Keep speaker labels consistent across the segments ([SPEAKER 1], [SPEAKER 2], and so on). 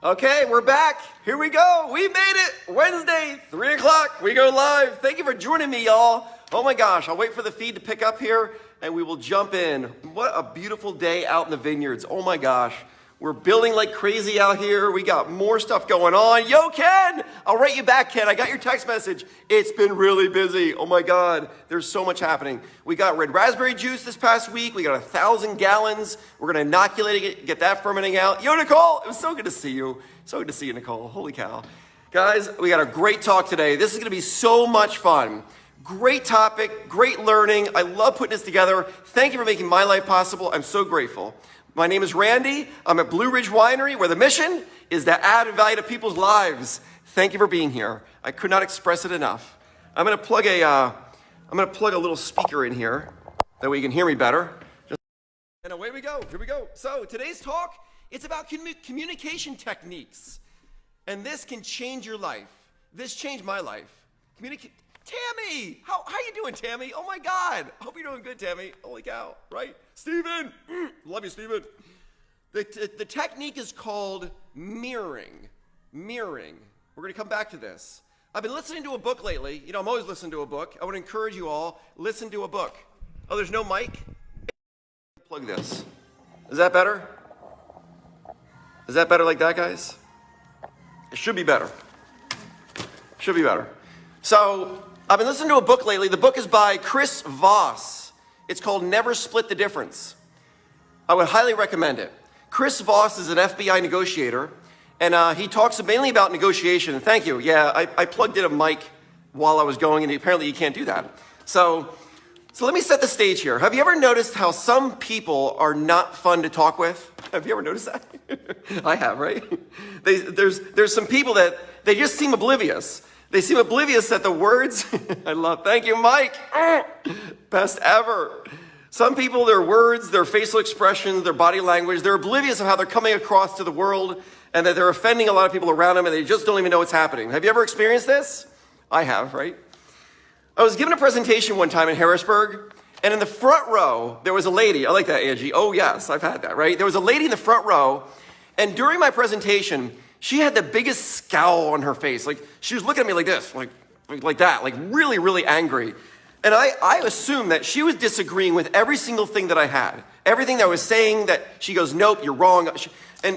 [SPEAKER 1] Okay, we're back. Here we go. We made it. Wednesday, 3 o'clock. We go live. Thank you for joining me, y'all. Oh my gosh, I'll wait for the feed to pick up here and we will jump in. What a beautiful day out in the vineyards. Oh my gosh. We're building like crazy out here. We got more stuff going on. Yo, Ken! I'll write you back, Ken. I got your text message. It's been really busy. Oh my God. There's so much happening. We got red raspberry juice this past week. We got 1,000 gallons. We're going to inoculate it, get that fermenting out. Yo, Nicole, it was so good to see you. So good to see you, Nicole. Holy cow. Guys, we got a great talk today. This is going to be so much fun. Great topic, great learning. I love putting this together. Thank you for making my life possible. I'm so grateful. My name is Randy. I'm at Blue Ridge Winery, where the mission is to add value to people's lives. Thank you for being here. I could not express it enough. I'm gonna plug a little speaker in here that way you can hear me better. And away we go. Here we go. So today's talk, it's about communication techniques, and this can change your life. This changed my life. Tammy, how you doing, Tammy? Oh my God, hope you're doing good, Tammy. Holy cow, right? Steven, love you, Steven. The technique is called mirroring. Mirroring. We're gonna come back to this. I've been listening to a book lately. You know, I'm always listening to a book. I would encourage you all, listen to a book. Oh, there's no mic? Plug this. Is that better? Is that better like that, guys? It should be better. Should be better. So, I've been listening to a book lately. The book is by Chris Voss. It's called Never Split the Difference. I would highly recommend it. Chris Voss is an FBI negotiator, and he talks mainly about negotiation. Thank you. Yeah, I plugged in a mic while I was going, and apparently you can't do that. So let me set the stage here. Have you ever noticed how some people are not fun to talk with? Have you ever noticed that? I have, right? There's some people that they just seem oblivious. They seem oblivious that the words, thank you, Mike, best ever. Some people, their words, their facial expressions, their body language, they're oblivious of how they're coming across to the world and that they're offending a lot of people around them and they just don't even know what's happening. Have you ever experienced this? I have, right? I was given a presentation one time in Harrisburg, and in the front row, there was a lady. I like that, Angie. Oh, yes, I've had that, right? There was a lady in the front row, and during my presentation, she had the biggest scowl on her face. Like, she was looking at me like this, like that, like really, really angry. And I assumed that she was disagreeing with every single thing that I had. Everything that I was saying, that she goes, nope, you're wrong.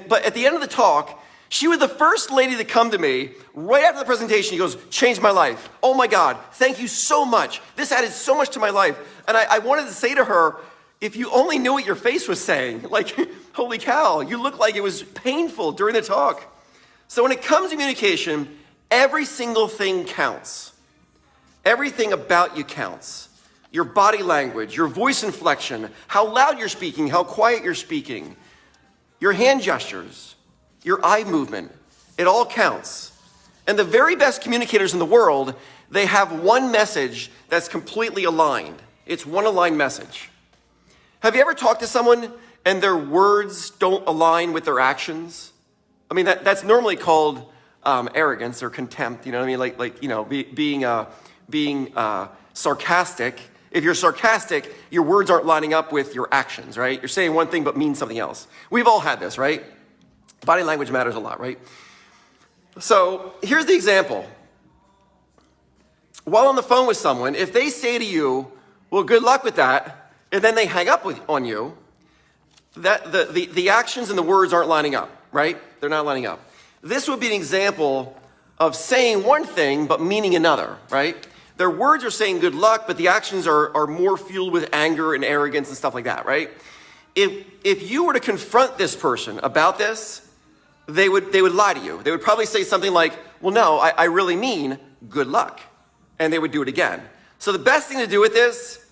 [SPEAKER 1] But at the end of the talk, she was the first lady to come to me right after the presentation. She goes, changed my life. Oh my God, thank you so much. This added so much to my life. And I wanted to say to her, if you only knew what your face was saying, like, holy cow, you looked like it was painful during the talk. So when it comes to communication, every single thing counts. Everything about you counts. Your body language, your voice inflection, how loud you're speaking, how quiet you're speaking, your hand gestures, your eye movement, it all counts. And the very best communicators in the world, they have one message that's completely aligned. It's one aligned message. Have you ever talked to someone and their words don't align with their actions? I mean, that's normally called arrogance or contempt, you know what I mean? Being sarcastic. If you're sarcastic, your words aren't lining up with your actions, right? You're saying one thing but mean something else. We've all had this, right? Body language matters a lot, right? So here's the example. While on the phone with someone, if they say to you, well, good luck with that, and then they hang up on you, that the actions and the words aren't lining up, right? They're not lining up. This would be an example of saying one thing but meaning another, right? Their words are saying good luck, but the actions are more fueled with anger and arrogance and stuff like that, right? If you were to confront this person about this, they would lie to you. They would probably say something like, well, no, I really mean good luck. And they would do it again. So the best thing to do with this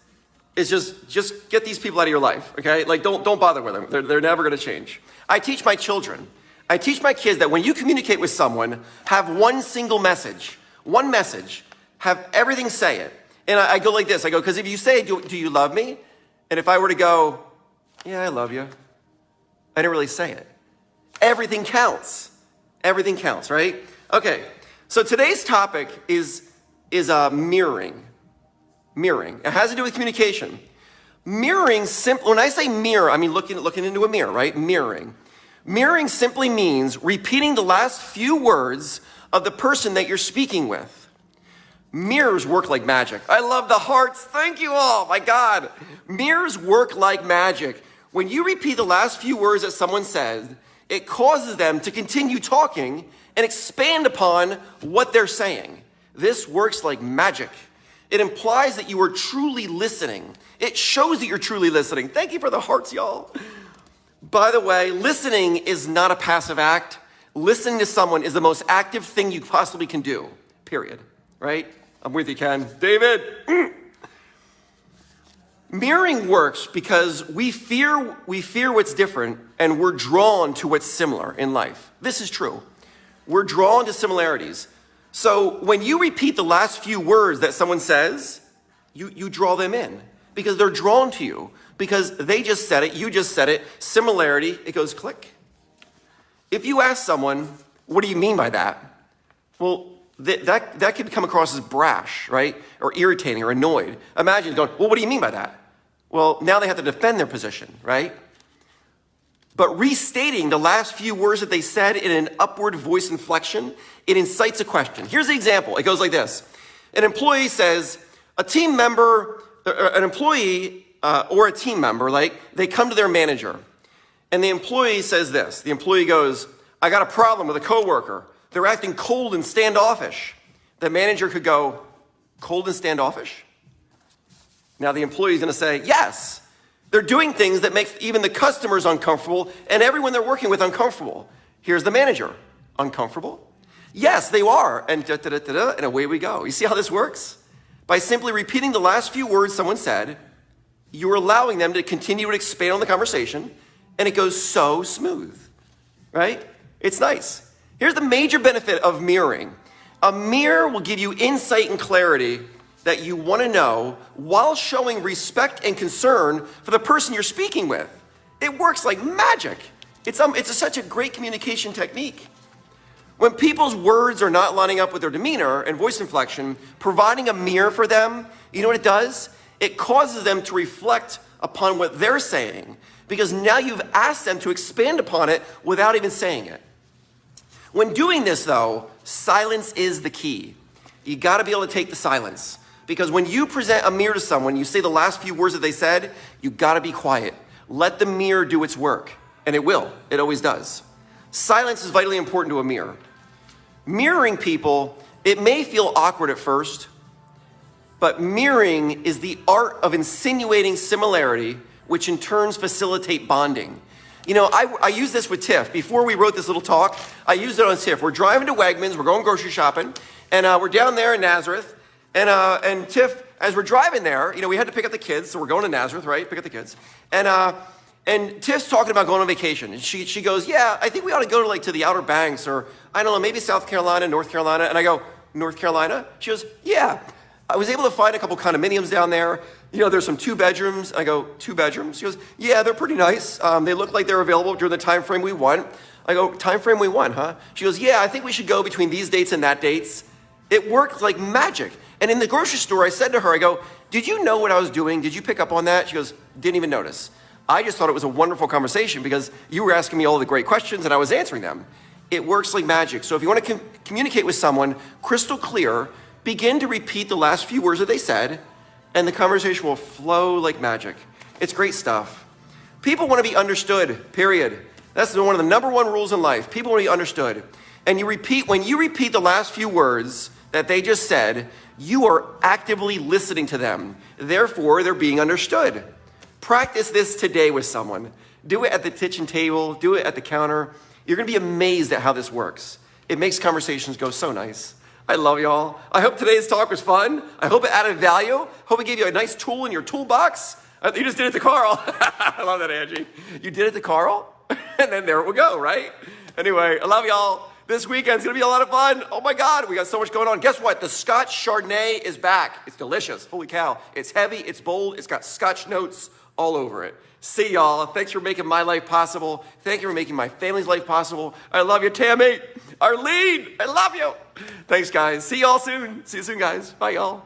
[SPEAKER 1] is just get these people out of your life, okay? Like, don't bother with them. They're never gonna change. I teach my children. I teach my kids that when you communicate with someone, have one single message. One message. Have everything say it. And I go like this. I go, because if you say, do you love me? And if I were to go, yeah, I love you, I didn't really say it. Everything counts. Everything counts, right? Okay, so today's topic is mirroring. Mirroring. It has to do with communication. Mirroring, when I say mirror, I mean looking into a mirror, right? Mirroring. Mirroring simply means repeating the last few words of the person that you're speaking with. Mirrors work like magic. I love the hearts. Thank you all. My God. Mirrors work like magic. When you repeat the last few words that someone said, it causes them to continue talking and expand upon what they're saying. This works like magic. It implies that you are truly listening. It shows that you're truly listening. Thank you for the hearts, y'all. By the way, listening is not a passive act. Listening to someone is the most active thing you possibly can do, period. Right? I'm with you, Ken. David. Mirroring works because we fear what's different and we're drawn to what's similar in life. This is true. We're drawn to similarities. So when you repeat the last few words that someone says, you draw them in because they're drawn to you because they just said it, you just said it, similarity, it goes click. If you ask someone, what do you mean by that? Well, that could come across as brash, right? Or irritating or annoyed. Imagine going, well, what do you mean by that? Well, now they have to defend their position, right? But restating the last few words that they said in an upward voice inflection, it incites a question. Here's the example. It goes like this. An employee says, a team member, an employee or a team member, like they come to their manager and the employee says this. The employee goes, I got a problem with a coworker. They're acting cold and standoffish. The manager could go, cold and standoffish? Now the employee is going to say, yes. They're doing things that make even the customers uncomfortable and everyone they're working with uncomfortable. Here's the manager. Uncomfortable? Yes, they are. And and away we go. You see how this works? By simply repeating the last few words someone said, you're allowing them to continue to expand on the conversation, and it goes so smooth, right? It's nice. Here's the major benefit of mirroring. A mirror will give you insight and clarity that you want to know while showing respect and concern for the person you're speaking with. It works like magic. It's such a great communication technique. When people's words are not lining up with their demeanor and voice inflection, providing a mirror for them, you know what it does? It causes them to reflect upon what they're saying because now you've asked them to expand upon it without even saying it. When doing this though, silence is the key. You gotta be able to take the silence because when you present a mirror to someone, you say the last few words that they said, you gotta be quiet. Let the mirror do its work, and it will, it always does. Silence is vitally important to a mirror. Mirroring people, it may feel awkward at first, but mirroring is the art of insinuating similarity, which in turns facilitate bonding. You know, I use this with Tiff. Before we wrote this little talk, I used it on Tiff. We're driving to Wegmans, we're going grocery shopping, and we're down there in Nazareth, and Tiff, as we're driving there, you know, we had to pick up the kids, so we're going to Nazareth, right? Pick up the kids. And Tiff's talking about going on vacation. And she goes, yeah, I think we ought to go to the Outer Banks or, I don't know, maybe South Carolina, North Carolina. And I go, North Carolina? She goes, yeah. I was able to find a couple condominiums down there. You know, there's some 2 bedrooms. I go, 2 bedrooms? She goes, yeah, they're pretty nice. They look like they're available during the time frame we want. I go, time frame we want, huh? She goes, yeah, I think we should go between these dates and that dates. It worked like magic. And in the grocery store, I said to her, I go, did you know what I was doing? Did you pick up on that? She goes, didn't even notice. I just thought it was a wonderful conversation because you were asking me all the great questions and I was answering them. It works like magic. So if you want to communicate with someone crystal clear, begin to repeat the last few words that they said and the conversation will flow like magic. It's great stuff. People want to be understood, period. That's one of the number one rules in life. People want to be understood. And when you repeat the last few words that they just said, you are actively listening to them. Therefore, they're being understood. Practice this today with someone. Do it at the kitchen table, do it at the counter. You're gonna be amazed at how this works. It makes conversations go so nice. I love y'all. I hope today's talk was fun. I hope it added value. Hope it gave you a nice tool in your toolbox. You just did it to Carl. I love that, Angie. You did it to Carl, and then there it will go, right? Anyway, I love y'all. This weekend's gonna be a lot of fun. Oh my God, we got so much going on. Guess what? The Scotch Chardonnay is back. It's delicious, holy cow. It's heavy, it's bold, it's got Scotch notes all over it. See y'all. Thanks for making my life possible. Thank you for making my family's life possible. I love you, Tammy. Arlene, I love you. Thanks, guys. See y'all soon. See you soon, guys. Bye, y'all.